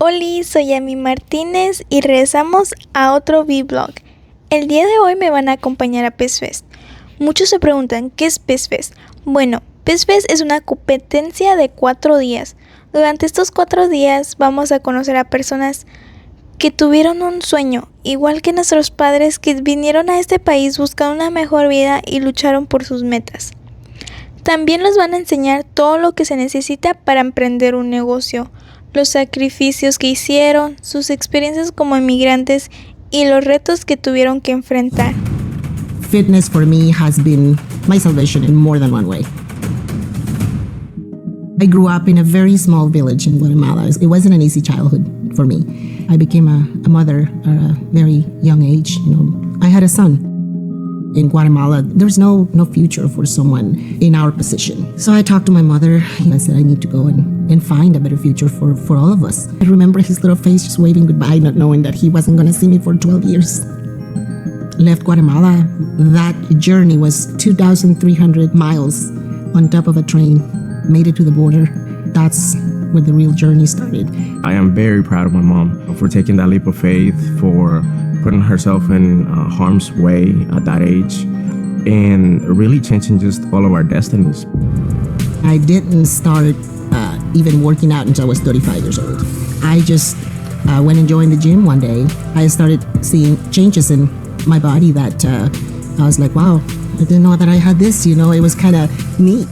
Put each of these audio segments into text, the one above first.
Oli, soy Amy Martínez y regresamos a otro vlog. El día de hoy me van a acompañar a Bizfest. Muchos se preguntan, ¿qué es Bizfest? Bueno, Bizfest es una competencia de 4 días. Durante estos 4 días vamos a conocer a personas que tuvieron un sueño, igual que nuestros padres que vinieron a este país buscando una mejor vida y lucharon por sus metas. También nos van a enseñar todo lo que se necesita para emprender un negocio, los sacrificios que hicieron, sus experiencias como inmigrantes y los retos que tuvieron que enfrentar. Fitness for me has been my salvation in more than one way. I grew up in a very small village in Guatemala. It wasn't an easy childhood for me. I became a mother at a very young age. I had a son. In Guatemala, there's no future for someone in our position. So I talked to my mother. I said, I need to go and find a better future for all of us. I remember his little face just waving goodbye, not knowing that he wasn't going to see me for 12 years. Left Guatemala. That journey was 2,300 miles on top of a train. Made it to the border. That's where the real journey started. I am very proud of my mom for taking that leap of faith, for putting herself in harm's way at that age, and really changing just all of our destinies. I didn't start even working out until I was 35 years old. I just went and joined the gym one day. I started seeing changes in my body that I was like, wow, I didn't know that I had this, It was kind of neat.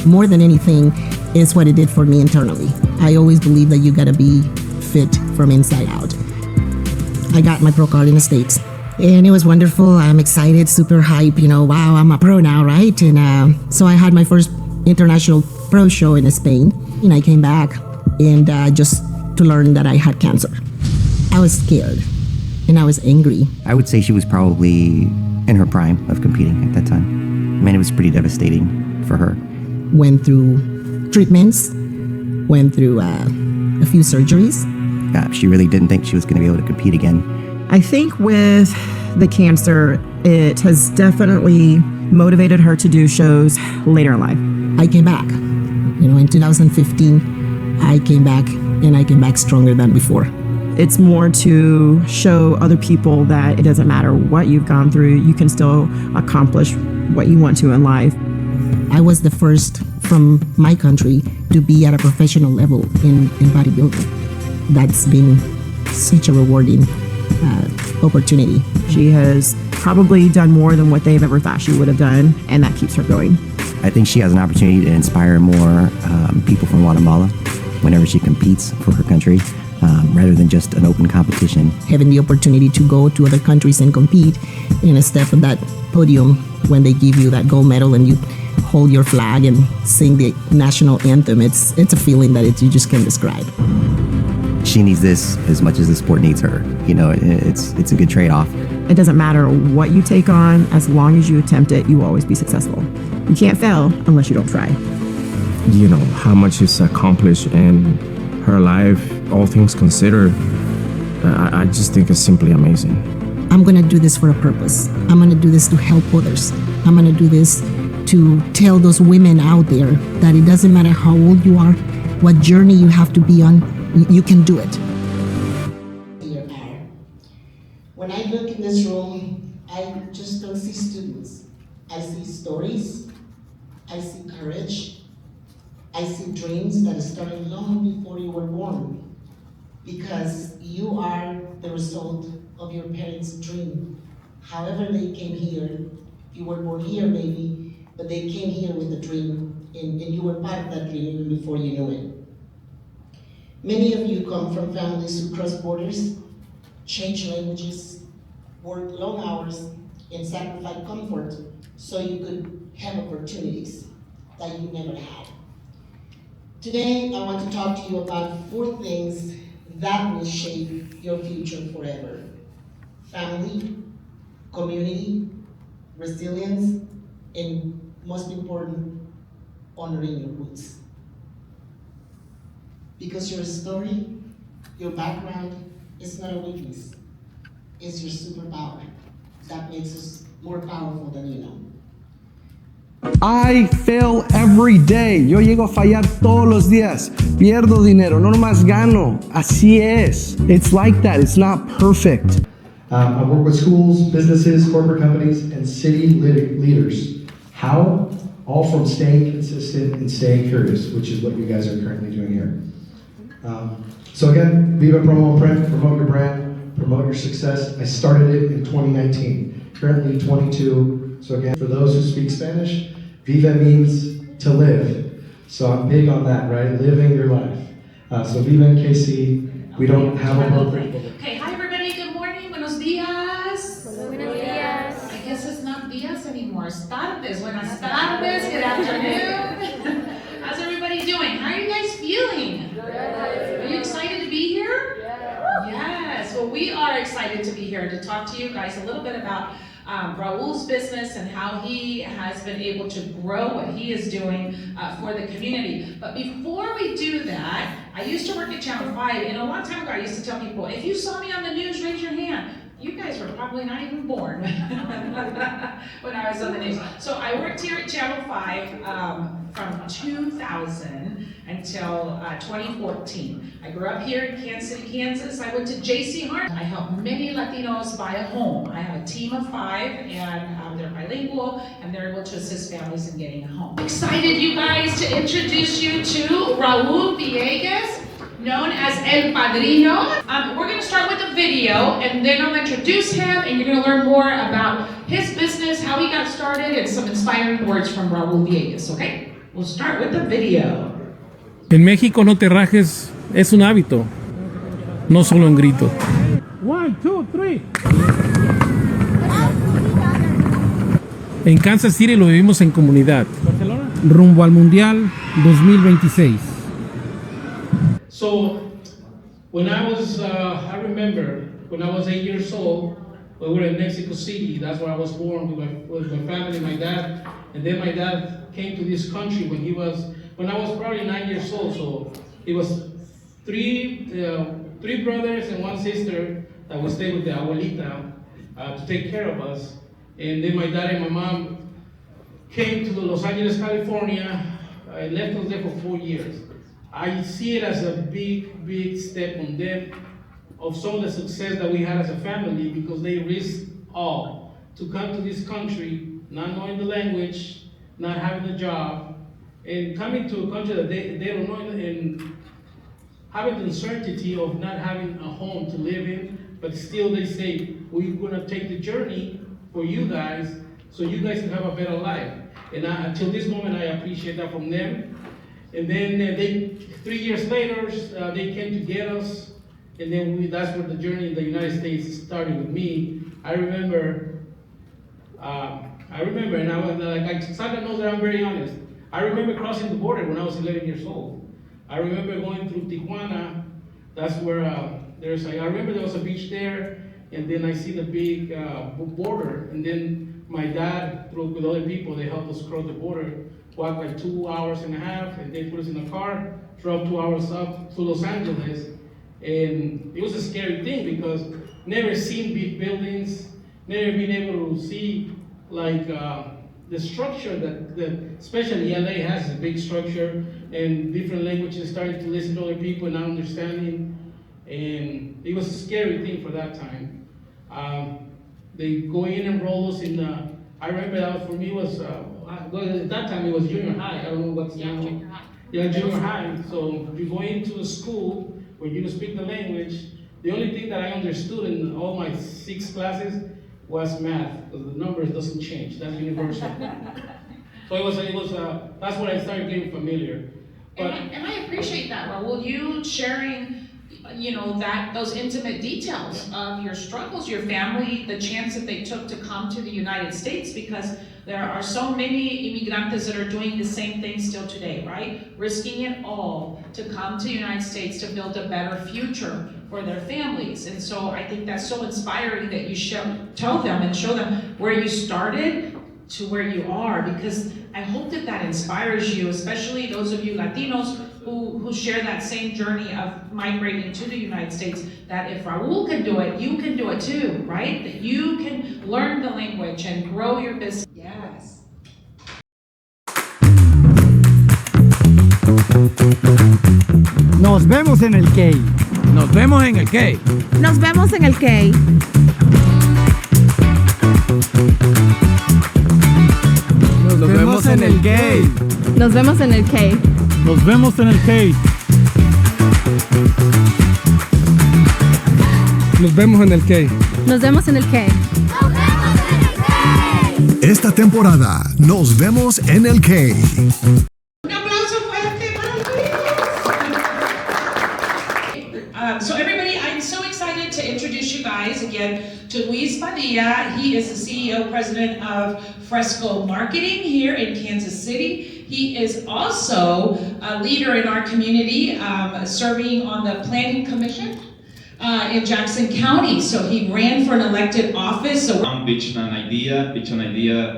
More than anything, it's what it did for me internally. I always believe that you gotta be fit from inside out. I got my pro card in the States, and it was wonderful. I'm excited, super hype, wow, I'm a pro now, right? And so I had my first international pro show in Spain, and I came back and just to learn that I had cancer. I was scared, and I was angry. I would say she was probably in her prime of competing at that time. I mean, it was pretty devastating for her. Went through treatments, went through a few surgeries. She really didn't think she was going to be able to compete again. I think with the cancer, it has definitely motivated her to do shows later in life. I came back. In 2015, I came back, and I came back stronger than before. It's more to show other people that it doesn't matter what you've gone through, you can still accomplish what you want to in life. I was the first from my country to be at a professional level in bodybuilding. That's been such a rewarding opportunity. She has probably done more than what they've ever thought she would have done, and that keeps her going. I think she has an opportunity to inspire more people from Guatemala whenever she competes for her country, rather than just an open competition. Having the opportunity to go to other countries and compete and step on that podium when they give you that gold medal and you hold your flag and sing the national anthem, it's a feeling that you just can't describe. She needs this as much as the sport needs her. It's a good trade-off. It doesn't matter what you take on, as long as you attempt it, you will always be successful. You can't fail unless you don't try. How much she's accomplished in her life, all things considered, I just think it's simply amazing. I'm gonna do this for a purpose. I'm gonna do this to help others. I'm gonna do this to tell those women out there that it doesn't matter how old you are, what journey you have to be on, you can do it. When I look in this room, I just don't see students. I see stories, I see courage, I see dreams that started long before you were born, because you are the result of your parents' dream. However they came here, you were born here maybe, but they came here with a dream, and you were part of that dream even before you knew it. Many of you come from families who cross borders, change languages, work long hours, and sacrifice comfort so you could have opportunities that you never had. Today, I want to talk to you about 4 things that will shape your future forever: family, community, resilience, and most important, honoring your roots. Because your story, your background, is not a weakness. It's your superpower that makes us more powerful than you know. I fail every day. Yo llego a fallar todos los días. Pierdo dinero, no nomás gano. Así es. It's like that. It's not perfect. I work with schools, businesses, corporate companies, and city leaders. How? All from staying consistent and staying curious, which is what you guys are currently doing here. So again, Viva Promo Print, promote your brand, promote your success. I started it in 2019, currently 22. So again, for those who speak Spanish, Viva means to live. So I'm big on that, right? Living your life. So Viva en KC, we don't have a program. Okay, hi everybody, good morning, buenos días. Buenos días. I guess it's not días anymore, it's tardes. Buenas tardes, good afternoon. How's everybody doing? How are you guys feeling? Are you excited to be here? Yes, well we are excited to be here to talk to you guys a little bit about Raul's business and how he has been able to grow what he is doing for the community. But before we do that, I used to work at Channel 5, and a long time ago I used to tell people, if you saw me on the news, raise your hand. You guys were probably not even born when I was on the news. So I worked here at Channel 5 from 2000 until 2014. I grew up here in Kansas City, Kansas. I went to J.C. Hart. I helped many Latinos buy a home. I have a team of 5, and they're bilingual, and they're able to assist families in getting a home. Excited, you guys, to introduce you to Raul Villegas, known as El Padrino. We're gonna start with a video, and then I'll introduce him, and you're gonna learn more about his business, how he got started, and some inspiring words from Raul Villegas, okay? We'll start with the video. En México no te rajes es un hábito, no solo un grito. 1, 2, 3. En Kansas City lo vivimos en comunidad, rumbo al Mundial 2026. So, when I remember when I was 8 years old, we were in Mexico City. That's where I was born with my family, my dad. And then my dad came to this country when I was probably 9 years old. So it was three brothers and one sister that would stay with the abuelita to take care of us. And then my dad and my mom came to Los Angeles, California, and left us there for 4 years. I see it as a big, big step on them of some of the success that we had as a family, because they risked all to come to this country, not knowing the language, not having a job, and coming to a country that they don't know, and having the uncertainty of not having a home to live in, but still they say, we're gonna take the journey for you guys, so you guys can have a better life. And until this moment, I appreciate that from them. And then 3 years later, they came to get us, and then that's where the journey in the United States started with me. I remember, and I was like, Sandra knows that I'm very honest. I remember crossing the border when I was 11 years old. I remember going through Tijuana. That's where I remember there was a beach there, and then I see the big border, and then my dad, with other people, they helped us cross the border. Walked like 2.5 hours, and they put us in a car, drove 2 hours up to Los Angeles. And it was a scary thing because never seen big buildings, never been able to see like the structure that especially LA has a big structure, and different languages, starting to listen to other people and not understanding. And it was a scary thing for that time. They go in and roll us in I remember that for me was, well, at that time it was junior high. I don't know what's now. Junior high. Yeah, junior high. So you go into a school where you don't speak the language. The only thing that I understood in all my 6 classes was math, because the numbers doesn't change. That's universal. So it was that's when I started getting familiar. But, and I appreciate that, Raul. You sharing, those intimate details of your struggles, your family, the chance that they took to come to the United States, because there are so many immigrantes that are doing the same thing still today, right? Risking it all to come to the United States to build a better future for their families. And so I think that's so inspiring that you tell them and show them where you started to where you are, because I hope that inspires you, especially those of you Latinos who share that same journey of migrating to the United States, that if Raul can do it, you can do it too, right? That you can learn the language and grow your business. Yes. Nos vemos en el K. Nos vemos en el K. Nos vemos en el K. Nos vemos en el K. Nos vemos en el K. Nos vemos en el K. Nos vemos en el K. Nos vemos en el K. Esta temporada, nos vemos en el K. So everybody, I'm so excited to introduce you guys again to Luis Padilla. He is the CEO, president of Fresco Marketing here in Kansas City. He is also a leader in our community, serving on the Planning Commission in Jackson County. So he ran for an elected office. So pitch an idea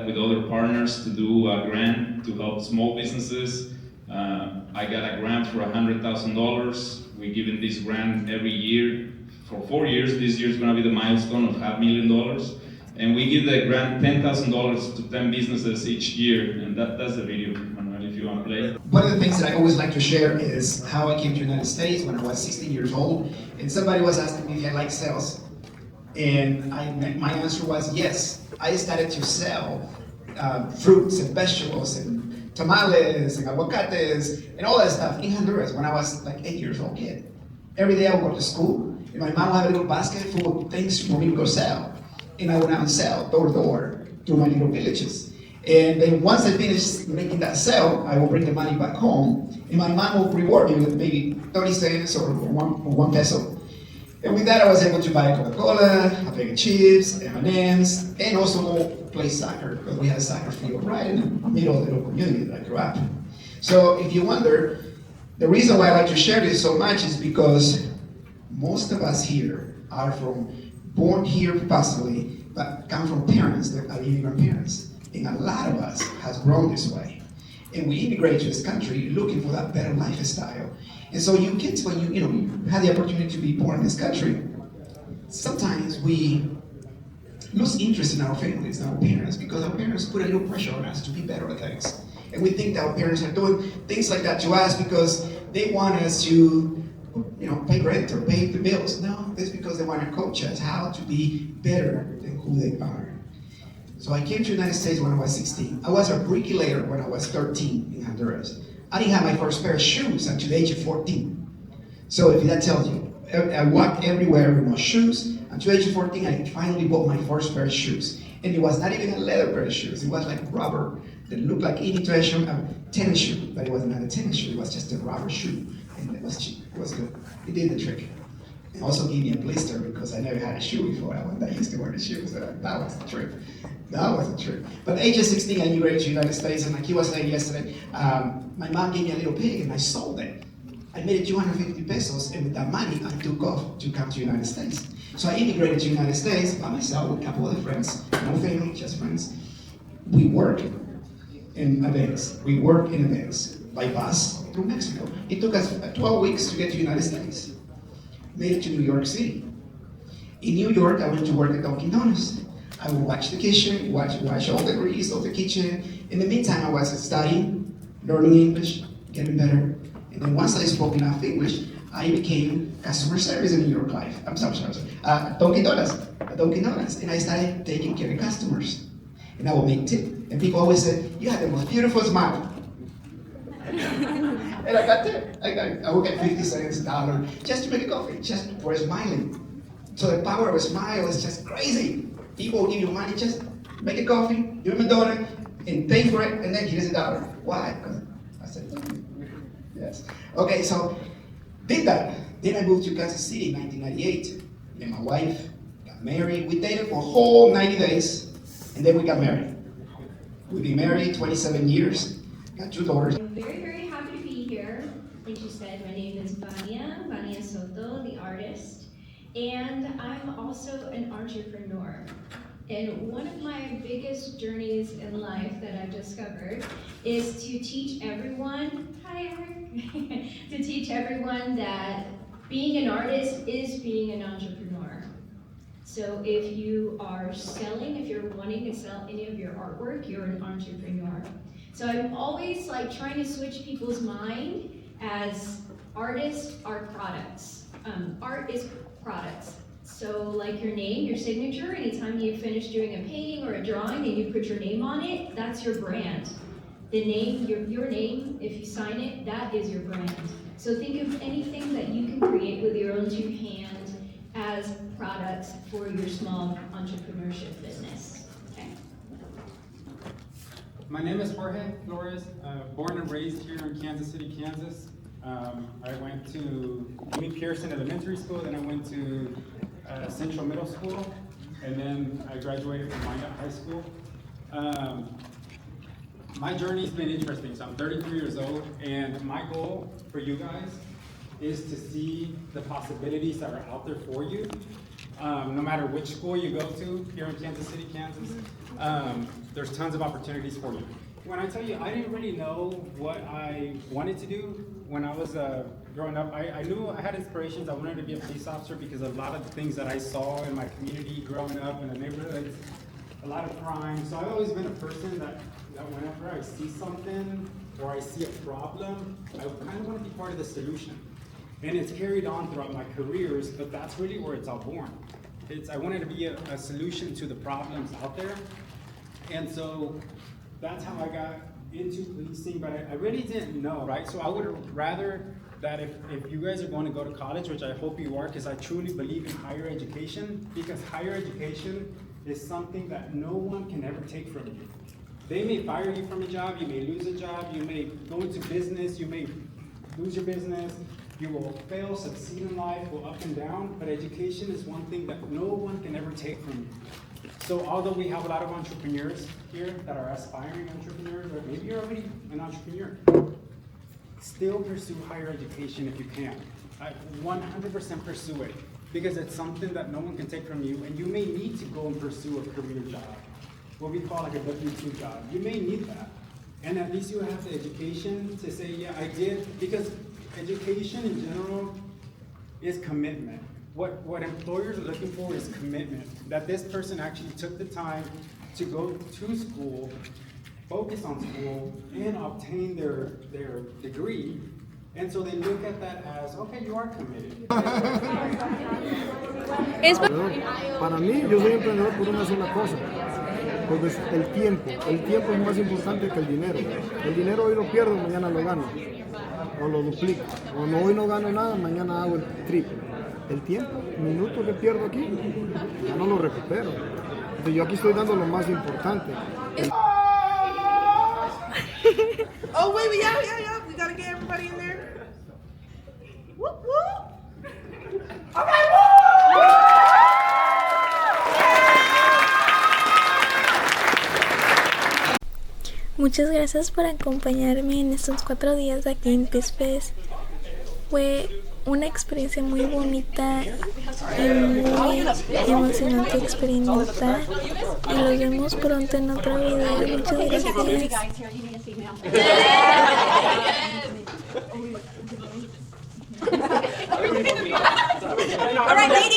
with other partners to do a grant to help small businesses. I got a grant for $100,000. We're giving this grant every year for 4 years. This year is going to be the milestone of $500,000. And we give the grant $10,000 to 10 businesses each year. And that's the video, Manuel, if you want to play. One of the things that I always like to share is how I came to the United States when I was 16 years old. And somebody was asking me if I like sales. And my answer was yes. I started to sell fruits and vegetables and tamales and aguacates and all that stuff in Honduras when I was like 8 years old kid. Every day I would go to school and my mom would have a little basket full of things for me to go sell. And I would out and sell door to door through my little villages. And then once I finished making that sale, I will bring the money back home and my mom will reward me with maybe 30 cents or one peso. And with that I was able to buy a Coca-Cola, a bag of chips, M&Ms, and also go play soccer because we had a soccer field right in the middle of the little community that I grew up. So if you wonder, the reason why I like to share this so much is because most of us here are born here possibly, but come from parents that are immigrant parents. And a lot of us has grown this way. And we immigrate to this country looking for that better lifestyle. And so you kids, when you have the opportunity to be born in this country, sometimes we lose interest in our families and our parents because our parents put a little pressure on us to be better at things. And we think that our parents are doing things like that to us because they want us to, pay rent or pay the bills. No, it's because they want to coach us how to be better than who they are. So I came to the United States when I was 16. I was a bricklayer when I was 13 in Honduras. I didn't have my first pair of shoes until the age of 14. So if that tells you, I walked everywhere with no shoes. Until the age of 14, I finally bought my first pair of shoes. And it was not even a leather pair of shoes. It was like rubber that looked like imitation of a tennis shoe, but it was not a tennis shoe. It was just a rubber shoe. And it was cheap. It was good. It did the trick. It also gave me a blister because I never had a shoe before. I used to wear the shoes. So that was the trick. That was the trick. But at the age of 16, I immigrated to the United States, and like he was saying yesterday, my mom gave me a little pig, and I sold it. I made it 250 pesos, and with that money, I took off to come to the United States. So I immigrated to the United States by myself with a couple other friends, no family, just friends. We work in events. We work in events by bus through Mexico. It took us 12 weeks to get to the United States. Made it to New York City. In New York, I went to work at Dunkin' Donuts. I would watch the kitchen, watch all the grease of the kitchen. In the meantime, I was studying, learning English, getting better. And then once I spoke enough English, I became customer service in New York Life. Dunkin' Donuts. And I started taking care of customers. And I would make tip. And people always said, you have the most beautiful smile. And I got tip. I would get 50 cents, $1, just to make a coffee, just for smiling. So the power of a smile is just crazy. People will give you money, just make a coffee, give them a donut, and pay for it, and then here's $1. Why? Because I said, yes. Okay, so did that. Then I moved to Kansas City in 1998. And my wife got married. We dated for a whole 90 days, and then we got married. We've been married 27 years, got 2 daughters. I'm very, very happy to be here. Like you said, my name is Vania Soto, the artist. And I'm also an entrepreneur. And one of my biggest journeys in life that I've discovered is to teach everyone, hi Eric, to teach everyone that being an artist is being an entrepreneur. So if you are selling, if you're wanting to sell any of your artwork, you're an entrepreneur. So I'm always like trying to switch people's mind as artists are products. Art is products. So like your name, your signature, anytime you finish doing a painting or a drawing and you put your name on it, that's your brand. The name, your name, if you sign it, that is your brand. So think of anything that you can create with your own two hands as products for your small entrepreneurship business. Okay. My name is Jorge Flores, born and raised here in Kansas City, Kansas. I went to Jimmy Pearson Elementary School, then I went to Central Middle School, and then I graduated from Minot High School. My journey's been interesting. So I'm 33 years old, and my goal for you guys is to see the possibilities that are out there for you. No matter which school you go to here in Kansas City, Kansas, there's tons of opportunities for you. When I tell you, I didn't really know what I wanted to do when I was growing up. I knew I had inspirations. I wanted to be a police officer because a lot of the things that I saw in my community growing up in the neighborhoods, a lot of crime. So I've always been a person that whenever I see something or I see a problem, I kind of want to be part of the solution. And it's carried on throughout my careers, but that's really where it's all born. I wanted to be a solution to the problems out there. And so that's how I got into policing, but I really didn't know, right? So I would rather that if you guys are going to go to college, which I hope you are, because I truly believe in higher education, because higher education is something that no one can ever take from you. They may fire you from a job, you may lose a job, you may go into business, you may lose your business, you will fail, succeed in life, go up and down, but education is one thing that no one can ever take from you. So although we have a lot of entrepreneurs here that are aspiring entrepreneurs, or maybe you're already an entrepreneur, still pursue higher education if you can. 100% pursue it, because it's something that no one can take from you, and you may need to go and pursue a career job, what we call like a W-2 job. You may need that. And at least you have the education to say, yeah, I did, because education in general is commitment. What employers are looking for is commitment, that this person actually took the time to go to school, focus on school, and obtain their degree. And so they look at that as, okay, you are committed. Para mí, yo soy emprendedor por una sola cosa, porque es el tiempo. El tiempo es más importante que el dinero. El dinero hoy lo pierdo, mañana lo gano, o lo duplico. O no, hoy no gano nada, mañana hago el triple. El tiempo, minuto que pierdo aquí, ya no lo recupero. Entonces yo aquí estoy dando lo más importante. Oh, wait, yeah. We gotta get everybody in there. Whoop, whoop. All right, woo! Muchas gracias por acompañarme en estos 4 días aquí en Bizfest. Fue una experiencia muy bonita y muy emocionante experimentar. Y los vemos pronto en otro video. Muchas gracias. All right, ladies.